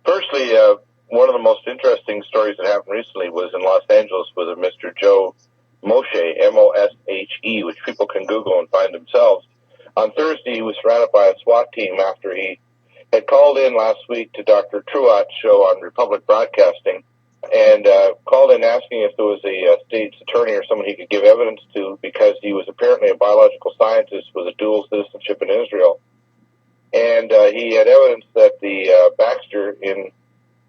Firstly, one of the most interesting stories that happened recently was in Los Angeles with a Mr. Joe Moshe, M-O-S-H-E, which people can Google and find themselves. On Thursday, he was surrounded by a SWAT team after he had called in last week to Dr. Truott's show on Republic Broadcasting and called in asking if there was a state's attorney or someone he could give evidence to, because he was apparently a biological scientist with a dual citizenship in Israel. And he had evidence that the Baxter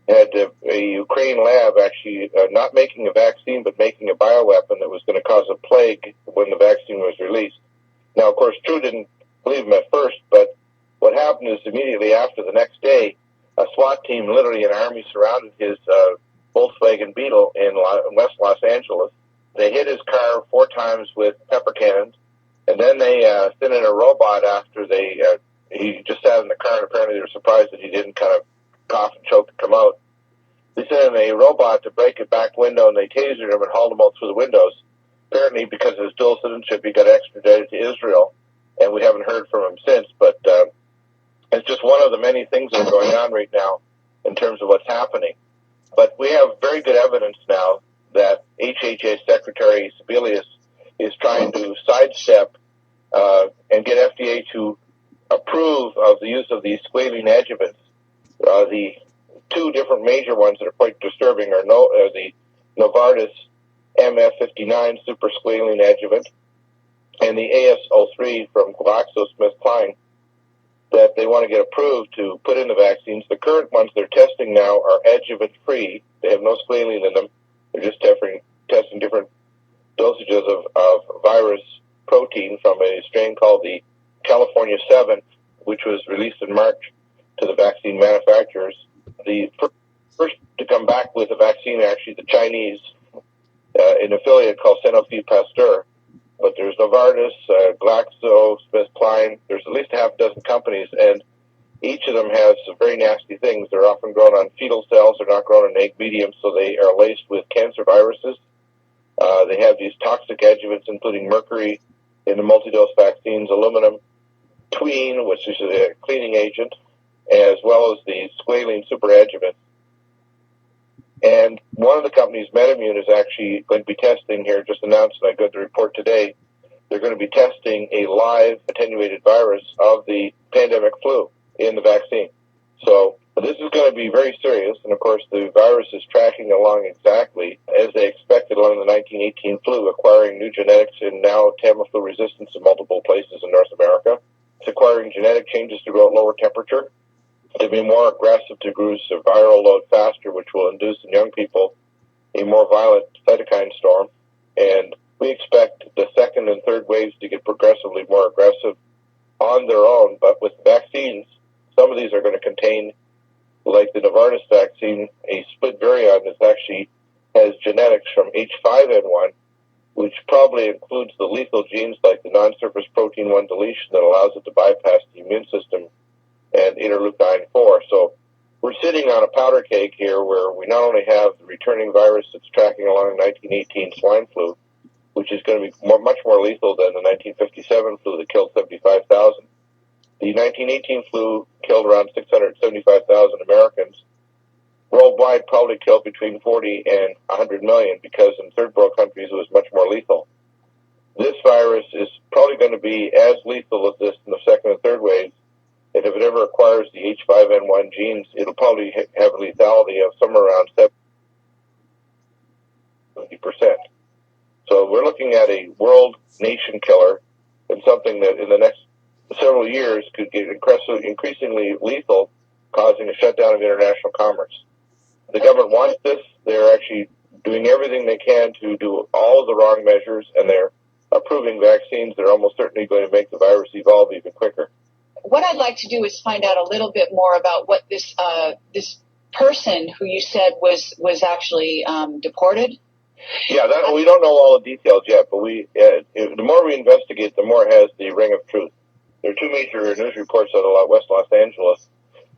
had a Ukraine lab actually not making a vaccine, but making a bioweapon that was going to cause a plague when the vaccine was released. Now, of course, True didn't believe him at first, but what happened is immediately after, the next day, a SWAT team, literally an army, surrounded his Volkswagen Beetle in West Los Angeles. They hit his car 4 times with pepper cannons, and then they sent in a robot after he just sat in the car, and apparently they were surprised that he didn't kind of cough and choke to come out. They sent in a robot to break a back window, and they tasered him and hauled him out through the windows. Apparently, because of his dual citizenship, he got extradited to Israel, and we haven't heard from him since. But it's just one of the many things that are going on right now in terms of what's happening. But we have very good evidence now that HHS Secretary Sebelius is trying to sidestep and get FDA to approve of the use of these squalene adjuvants. The 2 different major ones that are quite disturbing are the Novartis MF59 super squalene adjuvant and the AS03 from GlaxoSmithKline that they want to get approved to put in the vaccines. The current ones they're testing now are adjuvant-free. They have no squalene in them. They're just testing different dosages of virus protein from a strain called the California 7, which was released in March to the vaccine manufacturers. The first to come back with a vaccine are actually the Chinese, an affiliate called Sanofi Pasteur. But there's Novartis, GlaxoSmithKline. There's at least a half dozen companies, and each of them has some very nasty things. They're often grown on fetal cells. They're not grown in egg medium, so they are laced with cancer viruses. They have these toxic adjuvants, including mercury in the multi-dose vaccines, aluminum, tween, which is a cleaning agent, as well as the squalene super adjuvant. And one of the companies, MedImmune, is actually going to be testing here, just announced, and I got the report today, they're going to be testing a live attenuated virus of the pandemic flu in the vaccine. So this is going to be very serious, and of course the virus is tracking along exactly as they expected along the 1918 flu, acquiring new genetics and now Tamiflu resistance in multiple places in North America. It's acquiring genetic changes to grow at lower temperature, to be more aggressive, to produce a viral load faster, which will induce in young people a more violent cytokine storm. And we expect the second and third waves to get progressively more aggressive on their own. But with vaccines, some of these are going to contain, like the Novartis vaccine, a split virion that actually has genetics from H5N1, which probably includes the lethal genes like the non-surface protein 1 deletion that allows it to bypass the immune system, and interleukin 4. So we're sitting on a powder keg here where we not only have the returning virus that's tracking along 1918 swine flu, which is going to be much more lethal than the 1957 flu that killed 75,000. The 1918 flu killed around 675,000 Americans. Worldwide, probably killed between 40 and 100 million, because in third world countries it was much more lethal. This virus is probably going to be as lethal as this in the second and third waves. And if it ever acquires the H5N1 genes, it'll probably have a lethality of somewhere around 70%. So we're looking at a world nation killer, and something that in the next several years could get increasingly lethal, causing a shutdown of international commerce. The government wants this. They're actually doing everything they can to do all of the wrong measures, and they're approving vaccines that are almost certainly going to make the virus evolve even quicker. What I'd like to do is find out a little bit more about what this person who you said was actually deported. Yeah, we don't know all the details yet, but the more we investigate, the more it has the ring of truth. There are 2 major news reports out of West Los Angeles,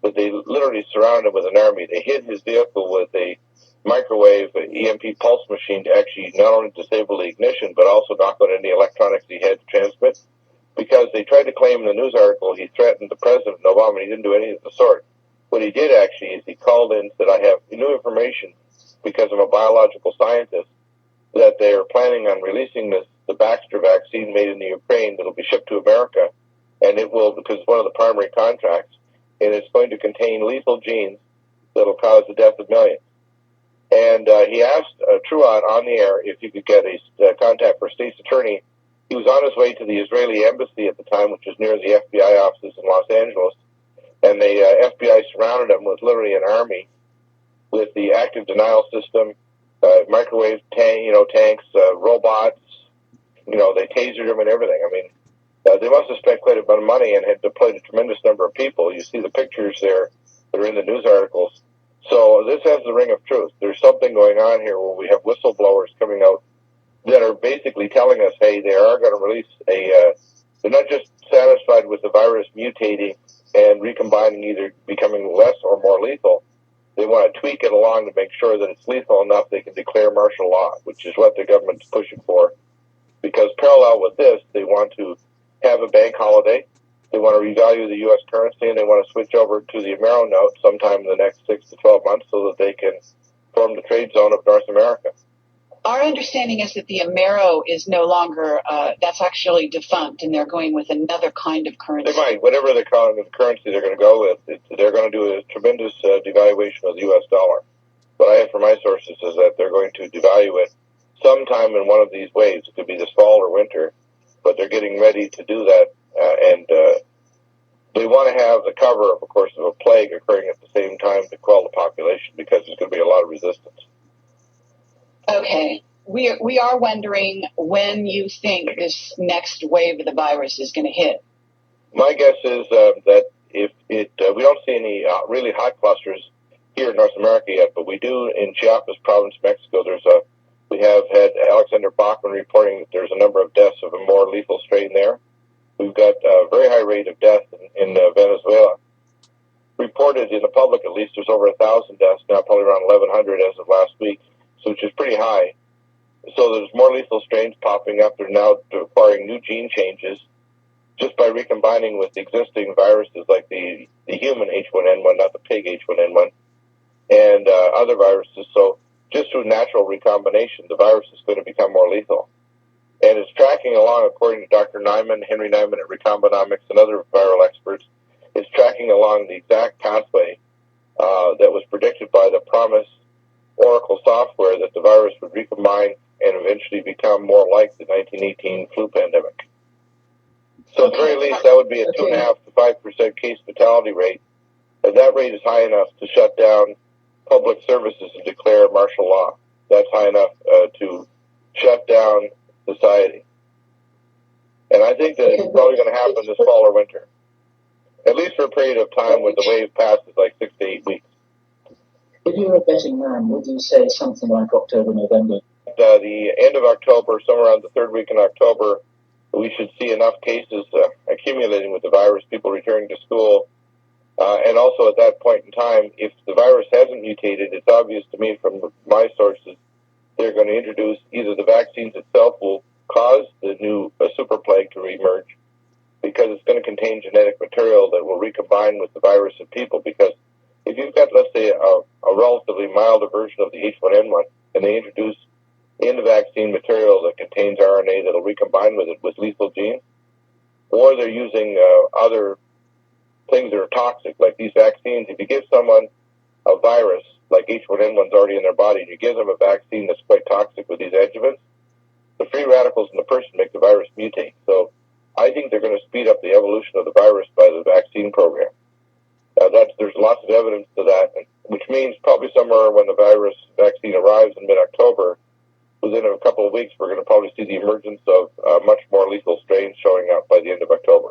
but they literally surrounded him with an army. They hid his vehicle with a microwave EMP pulse machine to actually not only disable the ignition, but also knock out any electronics he had to transmit. Because they tried to claim in the news article he threatened the President Obama. He didn't do anything of the sort. What he did actually is he called in and said, I have new information because I'm a biological scientist that they are planning on releasing the Baxter vaccine made in the Ukraine that will be shipped to America. And it will, because it's one of the primary contracts, and it's going to contain lethal genes that will cause the death of millions. And he asked Truant on the air if he could get a contact for a state's attorney. He was on his way to the Israeli embassy at the time, which is near the FBI offices in Los Angeles. And the FBI surrounded him with literally an army with the active denial system, microwave tanks, robots. They tasered him and everything. I mean, they must have spent quite a bit of money and had deployed a tremendous number of people. You see the pictures there that are in the news articles. So this has the ring of truth. There's something going on here where we have whistleblowers coming out that are basically telling us, hey, they are going to release they're not just satisfied with the virus mutating and recombining, either becoming less or more lethal. They want to tweak it along to make sure that it's lethal enough they can declare martial law, which is what the government's pushing for. Because parallel with this, they want to have a bank holiday. They want to revalue the U.S. currency, and they want to switch over to the Amero note sometime in the next 6 to 12 months so that they can form the trade zone of North America. Our understanding is that the Amero is no longer, that's actually defunct, and they're going with another kind of currency. They might. Whatever they're calling the currency they're going to go with, they're going to do a tremendous devaluation of the U.S. dollar. What I have from my sources is that they're going to devalue it sometime in one of these waves. It could be this fall or winter, but they're getting ready to do that, and they want to have the cover, of course, of a plague occurring at the same time to quell the population, because there's going to be a lot of resistance. Okay. We are wondering when you think this next wave of the virus is going to hit. My guess is that if we don't see any really hot clusters here in North America yet, but we do in Chiapas province, Mexico. We have had Alexander Bachman reporting that there's a number of deaths of a more lethal strain there. We've got a very high rate of death in Venezuela. Reported in the public, at least, there's over 1,000 deaths now, probably around 1,100 as of last week, so which is pretty high. So there's more lethal strains popping up. They're now acquiring new gene changes just by recombining with existing viruses like the human H1N1, not the pig H1N1, and other viruses. So just through natural recombination, the virus is going to become more lethal. And it's tracking along, according to Dr. Nyman, Henry Nyman at Recombinomics, and other viral experts, it's tracking along the exact pathway that was predicted by the Promise Oracle software, that the virus would recombine and eventually become more like the 1918 flu pandemic. So at the very least, that would be a 2.5% to 5% case fatality rate. And that rate is high enough to shut down public services and declare martial law. That's high enough to shut down society. And I think that it's probably going to happen this fall or winter, at least for a period of time when the wave passes, like 6 to 8 weeks. If you were a betting man, would you say something like October, November? At the end of October, somewhere around the third week in October, we should see enough cases accumulating with the virus, people returning to school. And also at that point in time, if the virus hasn't mutated, it's obvious to me from my sources, they're going to introduce either the vaccines itself will cause the new super plague to reemerge, because it's going to contain genetic material that will recombine with the virus in people. Because if you've got, let's say, a relatively milder version of the H1N1, and they introduce in the vaccine material that contains RNA that will recombine with it with lethal genes, or they're using other things that are toxic, like these vaccines. If you give someone a virus, like H1N1's already in their body, and you give them a vaccine that's quite toxic with these adjuvants, the free radicals in the person make the virus mutate. So I think they're going to speed up the evolution of the virus by the vaccine program. There's lots of evidence to that, which means probably somewhere when the virus vaccine arrives in mid-October, within a couple of weeks, we're going to probably see the emergence of much more lethal strains showing up by the end of October.